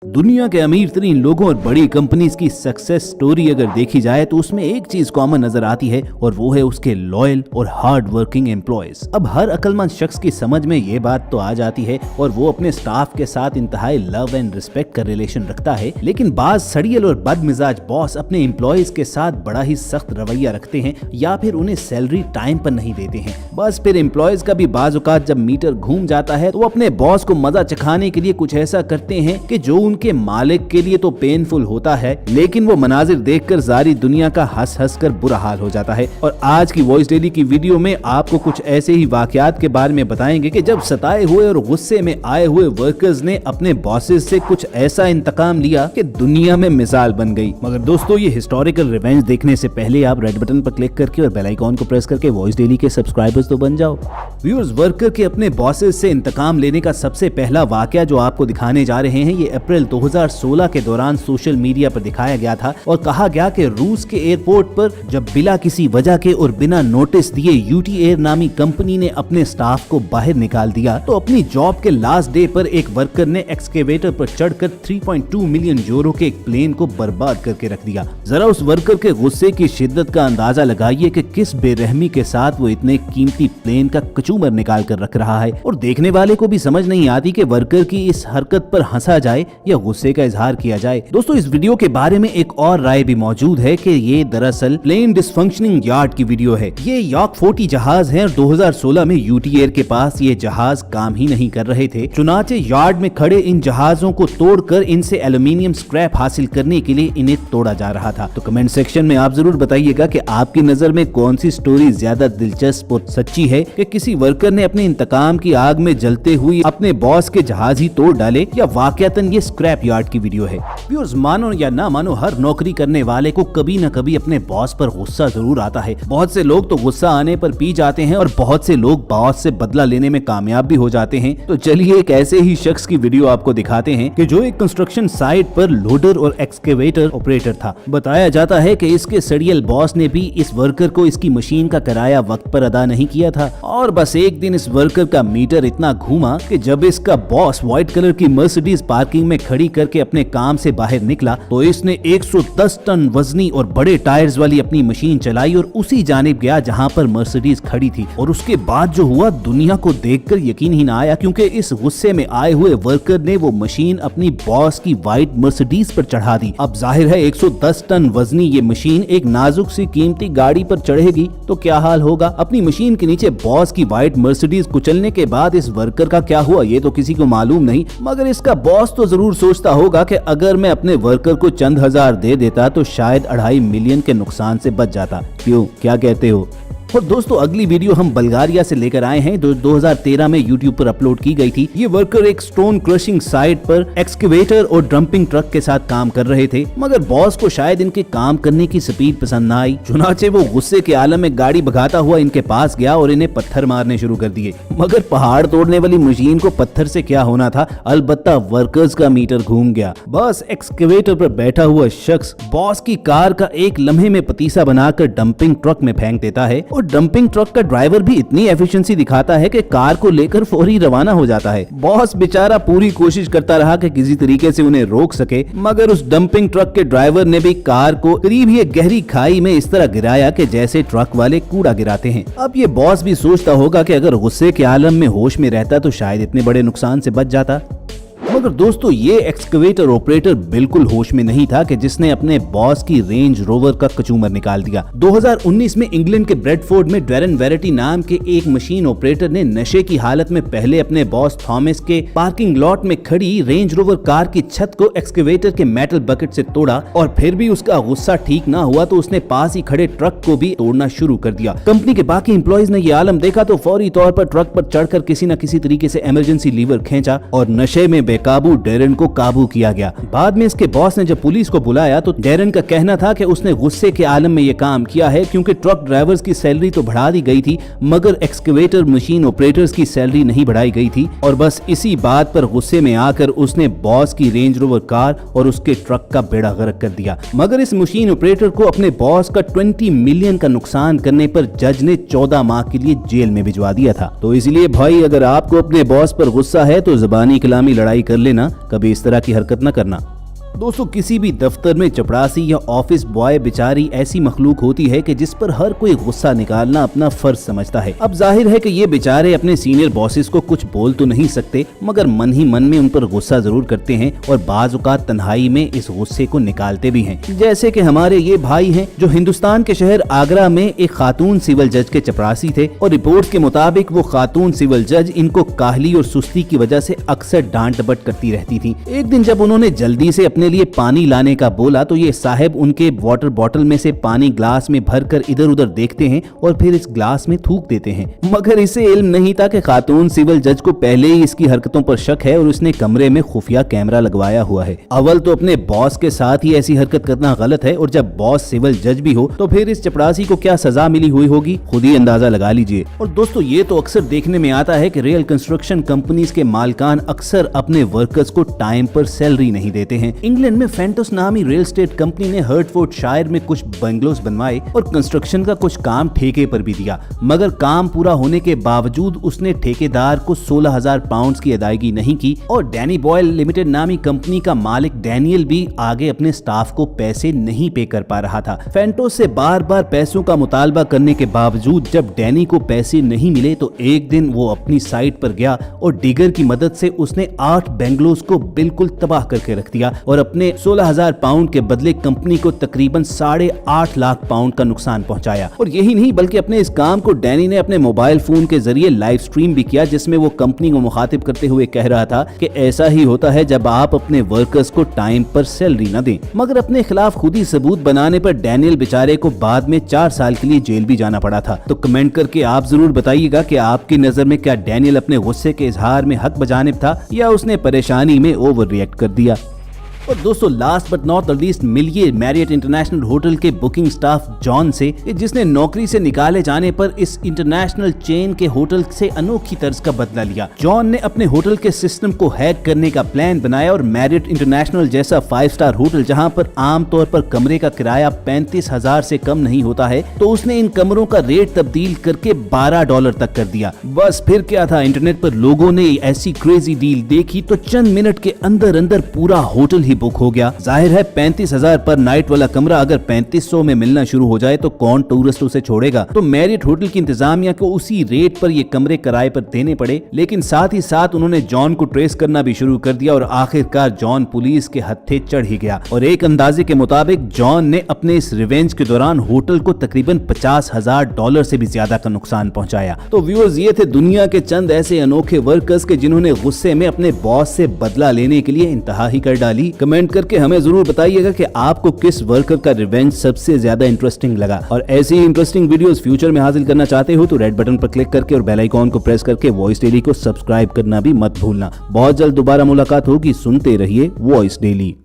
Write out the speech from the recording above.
दुनिया के अमीर तरीन लोगों और बड़ी कंपनीज की सक्सेस स्टोरी अगर देखी जाए तो उसमें एक चीज कॉमन नजर आती है और वो है उसके लॉयल और हार्ड वर्किंग एम्प्लॉयज। अब हर अक्लमंद शख्स की समझ में ये बात तो आ जाती है और वो अपने स्टाफ के साथ इंतहाई लव एंड रिस्पेक्ट का रिलेशन रखता है, लेकिन बाज सड़ियल और बदमिजाज बॉस अपने एम्प्लॉयज के साथ बड़ा ही सख्त रवैया रखते हैं या फिर उन्हें सैलरी टाइम पर नहीं देते हैं। बस फिर एम्प्लॉयज का भी बाज औकात जब मीटर घूम जाता है तो वो अपने बॉस को मजा चखाने के लिए कुछ ऐसा करते हैं कि जो उनके मालिक के लिए तो पेनफुल होता है, लेकिन वो मनाजिर देखकर सारी दुनिया का हंस हंस कर बुरा हाल हो जाता है। और आज की वॉइस डेली की वीडियो में आपको कुछ ऐसे ही वाकयात के बारे में बताएंगे कि जब सताए हुए और गुस्से में आए हुए वर्कर्स ने अपने बॉसेस से कुछ ऐसा इंतकाम लिया कि दुनिया में मिसाल बन गई। मगर दोस्तों, ये हिस्टोरिकल रिवेंज देखने से पहले आप रेड बटन पर क्लिक करके और बेल आइकॉन को प्रेस करके वॉइस डेली के सब्सक्राइबर्स तो बन जाओ। व्यूअर्स, वर्कर के अपने बॉसेस से इंतकाम लेने का सबसे पहला वाकया जो आपको दिखाने जा रहे हैं, ये अप्रैल 2016 के दौरान सोशल मीडिया पर दिखाया गया था और कहा गया कि रूस के एयरपोर्ट पर जब बिला किसी वजह के और बिना नोटिस दिए यूटी एयर नामी कंपनी ने अपने स्टाफ को बाहर निकाल दिया तो अपनी जॉब के लास्ट डे पर एक वर्कर ने एक्सकेवेटर पर चढ़कर 3.2 मिलियन यूरो के एक प्लेन को बर्बाद करके रख दिया। जरा उस वर्कर के गुस्से की शिद्दत का अंदाजा लगाइए कि किस बेरहमी के साथ वो इतने कीमती प्लेन का कचूमर निकाल कर रख रहा है और देखने वाले को भी समझ नहीं आती कि वर्कर की इस हरकत पर हंसा जाए या गुस्से का इजहार किया जाए। दोस्तों, इस वीडियो के बारे में एक और राय भी मौजूद है कि ये दरअसल प्लेन डिसफंक्शनिंग यार्ड की वीडियो है। ये यॉर्क 40 जहाज हैं और 2016 में यूटी एयर के पास ये जहाज काम ही नहीं कर रहे थे। चुनाचे यार्ड में खड़े इन जहाजों को तोड़कर इनसे एल्यूमिनियम स्क्रैप हासिल करने के लिए इन्हें तोड़ा जा रहा था। तो कमेंट सेक्शन में आप जरूर बताइएगा कि आपकी नजर में कौन सी स्टोरी ज्यादा दिलचस्प और सच्ची है कि किसी वर्कर ने अपने इंतकाम की आग में जलते हुए अपने बॉस के जहाज ही तोड़ डाले या वाकयातन ये स्क्रैप यार्ड की वीडियो है। व्यूअर्स, मानो या ना मानो, हर नौकरी करने वाले को कभी न कभी अपने बॉस पर गुस्सा जरूर आता है। बहुत से लोग तो गुस्सा आने पर पी जाते हैं और बहुत से लोग बॉस से बदला लेने में कामयाब भी हो जाते हैं। तो चलिए एक ऐसे ही शख्स की वीडियो आपको दिखाते हैं कि जो एक कंस्ट्रक्शन साइट पर लोडर और एक्सकेवेटर ऑपरेटर था। बताया जाता है कि इसके सड़ियल बॉस ने भी इस वर्कर को इसकी मशीन का किराया वक्त पर अदा नहीं किया था और बस एक दिन इस वर्कर का मीटर इतना घूमा कि जब इसका बॉस व्हाइट कलर की मर्सिडीज पार्किंग में खड़ी करके अपने काम से बाहर निकला तो इसने 110 टन वजनी और बड़े टायर्स वाली अपनी मशीन चलाई और उसी जानिब गया जहां पर मर्सिडीज खड़ी थी। और उसके बाद जो हुआ दुनिया को देखकर यकीन ही ना आया, क्योंकि इस गुस्से में आए हुए वर्कर ने वो मशीन अपनी बॉस की व्हाइट मर्सिडीज पर चढ़ा दी। अब जाहिर है 110 टन वजनी ये मशीन एक नाजुक सी कीमती गाड़ी पर चढ़ेगी तो क्या हाल होगा। अपनी मशीन के नीचे बॉस की व्हाइट मर्सिडीज कुचलने के बाद इस वर्कर का क्या हुआ ये तो किसी को मालूम नहीं, मगर इसका बॉस तो जरूर सोचता होगा कि अगर मैं अपने वर्कर को चंद हजार दे देता तो शायद 2.5 मिलियन के नुकसान से बच जाता। क्यों, क्या कहते हो? और दोस्तों, अगली वीडियो हम बल्गारिया से लेकर आए हैं जो 2013 में यूट्यूब पर अपलोड की गई थी। ये वर्कर एक स्टोन क्रशिंग साइट पर एक्सकेवेटर और डंपिंग ट्रक के साथ काम कर रहे थे, मगर बॉस को शायद इनके काम करने की स्पीड पसंद ना आई। चुनाचे वो गुस्से के आलम में गाड़ी भगाता हुआ इनके पास गया और इन्हें पत्थर मारने शुरू कर दिए। मगर पहाड़ तोड़ने वाली मशीन को पत्थर से क्या होना था, अलबत्ता वर्कर्स का मीटर घूम गया। बस एक्सकेवेटर पर बैठा हुआ शख्स बॉस की कार का एक लम्हे में पतीसा बनाकर डंपिंग ट्रक में फेंक देता है और डंपिंग ट्रक का ड्राइवर भी इतनी एफिशिएंसी दिखाता है कि कार को लेकर फौरी रवाना हो जाता है। बॉस बेचारा पूरी कोशिश करता रहा कि किसी तरीके से उन्हें रोक सके, मगर उस डंपिंग ट्रक के ड्राइवर ने भी कार को करीब ही एक गहरी खाई में इस तरह गिराया कि जैसे ट्रक वाले कूड़ा गिराते हैं। अब ये बॉस भी सोचता होगा कि अगर गुस्से के आलम में होश में रहता तो शायद इतने बड़े नुकसान से बच जाता। मगर दोस्तों, ये एक्सकेवेटर ऑपरेटर बिल्कुल होश में नहीं था कि जिसने अपने बॉस की रेंज रोवर का कचूमर निकाल दिया। 2019 में इंग्लैंड के ब्रेडफोर्ड में डैरेन वेरेटी नाम के एक मशीन ऑपरेटर ने नशे की हालत में पहले अपने बॉस थॉमस के पार्किंग लॉट में खड़ी रेंज रोवर कार की छत को एक्सकेवेटर के मेटल बकेट से तोड़ा और फिर भी उसका गुस्सा ठीक ना हुआ तो उसने पास ही खड़े ट्रक को भी तोड़ना शुरू कर दिया। कंपनी के बाकी एम्प्लॉइज ने यह आलम देखा तो फौरी तौर पर ट्रक पर चढ़कर किसी न किसी तरीके से इमरजेंसी लीवर खींचा और नशे में बेकाबू डेरन को काबू किया गया। बाद में इसके बॉस ने जब पुलिस को बुलाया तो डेरन का कहना था कि उसने गुस्से के आलम में ये काम किया है क्योंकि ट्रक ड्राइवर्स की सैलरी तो बढ़ा दी गई थी मगर एक्सकेवेटर मशीन ऑपरेटर्स की सैलरी नहीं बढ़ाई गई थी और बस इसी बात पर गुस्से में आकर उसने बॉस की रेंज रोवर कार और उसके ट्रक का बेड़ा गर्क कर दिया। मगर इस मशीन ऑपरेटर को अपने बॉस का 20 मिलियन का नुकसान करने पर जज ने 14 माह के लिए जेल में भिजवा दिया था। तो इसलिए भाई, अगर आपको अपने बॉस पर गुस्सा है तो जुबानी कलामी लड़ाई कर कर लेना, कभी इस तरह की हरकत न करना। दोस्तों, किसी भी दफ्तर में चपरासी या ऑफिस बॉय बेचारी ऐसी मखलूक होती है कि जिस पर हर कोई गुस्सा निकालना अपना फर्ज समझता है। अब जाहिर है कि ये बेचारे अपने सीनियर बॉसेस को कुछ बोल तो नहीं सकते, मगर मन ही मन में उन पर गुस्सा जरूर करते हैं और बाज औकात तन्हाई में इस गुस्से को निकालते भी हैं। जैसे कि हमारे ये भाई हैं जो हिंदुस्तान के शहर आगरा में एक खातून सिविल जज के चपरासी थे और रिपोर्ट के मुताबिक वो खातून सिविल जज इनको काहली और सुस्ती की वजह से अक्सर डांट डपट करती रहती थी। एक दिन जब उन्होंने जल्दी से अपने लिए पानी लाने का बोला तो ये साहब उनके वाटर बॉटल में से पानी ग्लास में भरकर इधर उधर देखते हैं और फिर इस ग्लास में थूक देते हैं। मगर इसे इल्म नहीं था कि खातून सिविल जज को पहले ही इसकी हरकतों पर शक है और उसने कमरे में खुफिया कैमरा लगवाया हुआ है। अव्वल तो अपने बॉस के साथ ही ऐसी हरकत करना गलत है, और जब बॉस सिविल जज भी हो तो फिर इस चपरासी को क्या सजा मिली हुई होगी, खुद ही अंदाजा लगा लीजिए। और दोस्तों, ये तो अक्सर देखने में आता है कि रियल कंस्ट्रक्शन कंपनीज के मालिकान अक्सर अपने वर्कर्स को टाइम पर सैलरी नहीं देते हैं। इंग्लैंड में फेंटोस नामी रियल एस्टेट कंपनी ने हर्टफोर्डशायर में कुछ बंगलोज बनवाए और कंस्ट्रक्शन का कुछ काम ठेके पर भी दिया, मगर काम पूरा होने के बावजूद उसने ठेकेदार को 16,000 पाउंड की अदायगी नहीं की और डैनी बॉयल लिमिटेड नामी कंपनी का मालिक डैनियल भी आगे अपने स्टाफ को पैसे नहीं पे कर पा रहा था। फेंटोस से बार बार पैसों का मुतालबा करने के बावजूद जब डैनी को पैसे नहीं मिले तो एक दिन वो अपनी साइट पर गया और डिगर की मदद से उसने 8 बंगलोज को बिल्कुल तबाह करके रख दिया और अपने 16,000 पाउंड के बदले कंपनी को तकरीबन 8.5 लाख पाउंड का नुकसान पहुंचाया। और यही नहीं बल्कि अपने इस काम को डैनी ने अपने मोबाइल फोन के जरिए लाइव स्ट्रीम भी किया, जिसमें वो कंपनी को मुखातिब करते हुए कह रहा था कि ऐसा ही होता है जब आप अपने वर्कर्स को टाइम पर सैलरी न दें। मगर अपने खिलाफ खुद ही सबूत बनाने पर डैनियल बेचारे को बाद में 4 साल के लिए जेल भी जाना पड़ा था। तो कमेंट करके आप जरूर बताइएगा कि आपकी नजर में क्या डैनियल अपने गुस्से के इजहार में हक बजानिब था या उसने परेशानी में ओवर रिएक्ट कर दिया। और दोस्तों, last but not the least मिलिए मैरियट इंटरनेशनल होटल के बुकिंग स्टाफ जॉन से, जिसने नौकरी से निकाले जाने पर इस इंटरनेशनल चेन के होटल से अनोखी तर्ज का बदला लिया। जॉन ने अपने होटल के सिस्टम को हैक करने का प्लान बनाया और मैरियट इंटरनेशनल जैसा 5 स्टार होटल जहां पर आमतौर पर कमरे का किराया 35,000 से कम नहीं होता है, तो उसने इन कमरों का रेट तब्दील करके $12 तक कर दिया। बस फिर क्या था, इंटरनेट पर लोगों ने ऐसी क्रेजी डील देखी तो चंद मिनट के अंदर अंदर पूरा होटल ही बुक हो गया। जाहिर है 35,000 पर नाइट वाला कमरा अगर 3500 में मिलना शुरू हो जाए तो कौन टूरिस्ट उसे छोड़ेगा। तो मैरियट होटल की इंतजामिया को उसी रेट पर ये कमरे किराए पर देने पड़े, लेकिन साथ ही साथ उन्होंने जॉन को ट्रेस करना भी शुरू कर दिया और आखिरकार जॉन पुलिस के हत्थे चढ़ ही गया। और एक अंदाजे के मुताबिक जॉन ने अपने इस रिवेंज के दौरान होटल को तकरीबन $50,000 से भी ज्यादा का नुकसान पहुंचाया। तो व्यूअर्स, ये थे दुनिया के चंद ऐसे अनोखे वर्कर्स के जिन्होंने गुस्से में अपने बॉस से बदला लेने के लिए इंतहा ही कर डाली। कमेंट करके हमें जरूर बताइएगा कि आपको किस वर्कर का रिवेंज सबसे ज्यादा इंटरेस्टिंग लगा। और ऐसी इंटरेस्टिंग वीडियोस फ्यूचर में हासिल करना चाहते हो तो रेड बटन पर क्लिक करके और बेल आइकॉन को प्रेस करके वॉइस डेली को सब्सक्राइब करना भी मत भूलना। बहुत जल्द दोबारा मुलाकात होगी। सुनते रहिए वॉइस डेली।